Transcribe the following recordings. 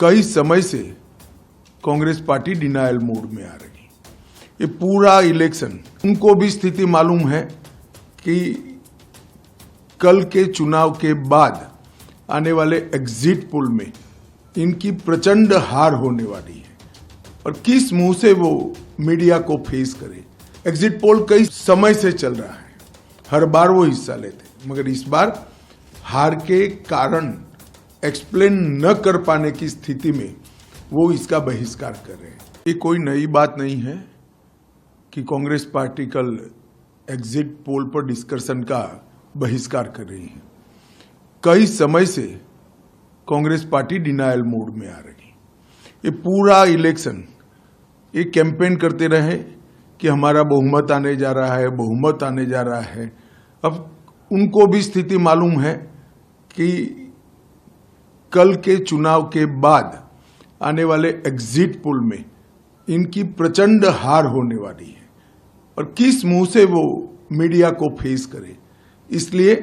कई समय से कांग्रेस पार्टी डिनायल मोड में आ रही। ये पूरा इलेक्शन उनको भी स्थिति मालूम है कि कल के चुनाव के बाद आने वाले एग्जिट पोल में इनकी प्रचंड हार होने वाली है और किस मुंह से वो मीडिया को फेस करे। एग्जिट पोल कई समय से चल रहा है, हर बार वो हिस्सा लेते, मगर इस बार हार के कारण एक्सप्लेन न कर पाने की स्थिति में वो इसका बहिष्कार कर रहे हैं। ये कोई नई बात नहीं है कि कांग्रेस पार्टी कल एग्जिट पोल पर डिस्कशन का बहिष्कार कर रही है। कई समय से कांग्रेस पार्टी डिनायल मोड में आ रही। ये पूरा इलेक्शन ये कैंपेन करते रहे कि हमारा बहुमत आने जा रहा है, बहुमत आने जा रहा है। अब उनको भी स्थिति मालूम है कि कल के चुनाव के बाद आने वाले एग्जिट पोल में इनकी प्रचंड हार होने वाली है और किस मुंह से वो मीडिया को फेस करे। इसलिए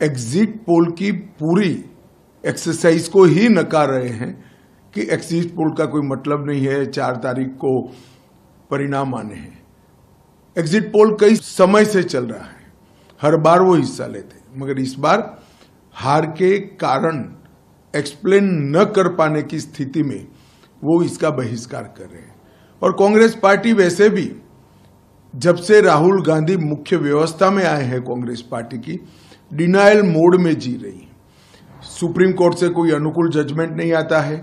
एग्जिट पोल की पूरी एक्सरसाइज को ही नकार रहे हैं कि एग्जिट पोल का कोई मतलब नहीं है, 4 तारीख को परिणाम आने हैं। एग्जिट पोल कई समय से चल रहा है, हर बार वो हिस्सा लेते, मगर इस बार हार के कारण एक्सप्लेन न कर पाने की स्थिति में वो इसका बहिष्कार कर रहे हैं। और कांग्रेस पार्टी वैसे भी जब से राहुल गांधी मुख्य व्यवस्था में आए हैं कांग्रेस पार्टी की, डिनायल मोड में जी रही है। सुप्रीम कोर्ट से कोई अनुकूल जजमेंट नहीं आता है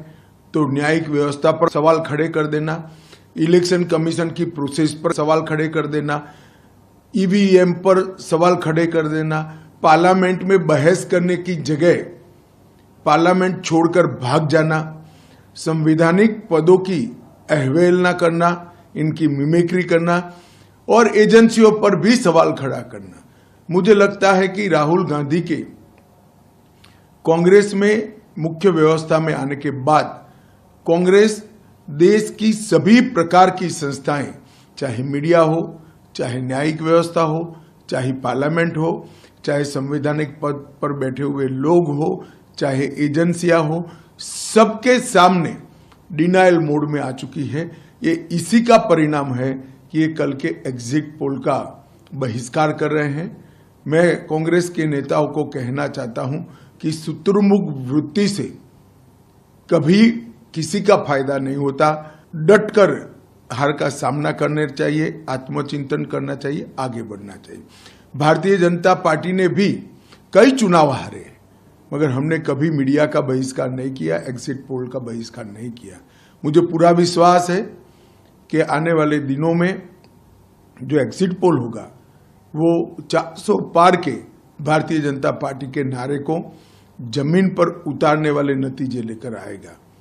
तो न्यायिक व्यवस्था पर सवाल खड़े कर देना, इलेक्शन कमीशन की प्रोसेस पर सवाल खड़े कर देना, ईवीएम पर सवाल खड़े कर देना, पार्लियामेंट में बहस करने की जगह पार्लियामेंट छोड़कर भाग जाना, संवैधानिक पदों की अवहेलना करना, इनकी मिमिक्री करना और एजेंसियों पर भी सवाल खड़ा करना। मुझे लगता है कि राहुल गांधी के कांग्रेस में मुख्य व्यवस्था में आने के बाद कांग्रेस देश की सभी प्रकार की संस्थाएं, चाहे मीडिया हो, चाहे न्यायिक व्यवस्था हो, चाहे पार्लियामेंट हो, चाहे संवैधानिक पद पर बैठे हुए लोग हो, चाहे एजेंसियां हो, सबके सामने डिनायल मोड में आ चुकी है। ये इसी का परिणाम है कि ये कल के एग्जिट पोल का बहिष्कार कर रहे हैं। मैं कांग्रेस के नेताओं को कहना चाहता हूं कि शुतुरमुर्ग वृत्ति से कभी किसी का फायदा नहीं होता। डटकर हार का सामना करना चाहिए, आत्मचिंतन करना चाहिए, आगे बढ़ना चाहिए। भारतीय जनता पार्टी ने भी कई चुनाव हारे, मगर हमने कभी मीडिया का बहिष्कार नहीं किया, एग्जिट पोल का बहिष्कार नहीं किया। मुझे पूरा विश्वास है कि आने वाले दिनों में जो एग्जिट पोल होगा वो 400 पार के भारतीय जनता पार्टी के नारे को जमीन पर उतारने वाले नतीजे लेकर आएगा।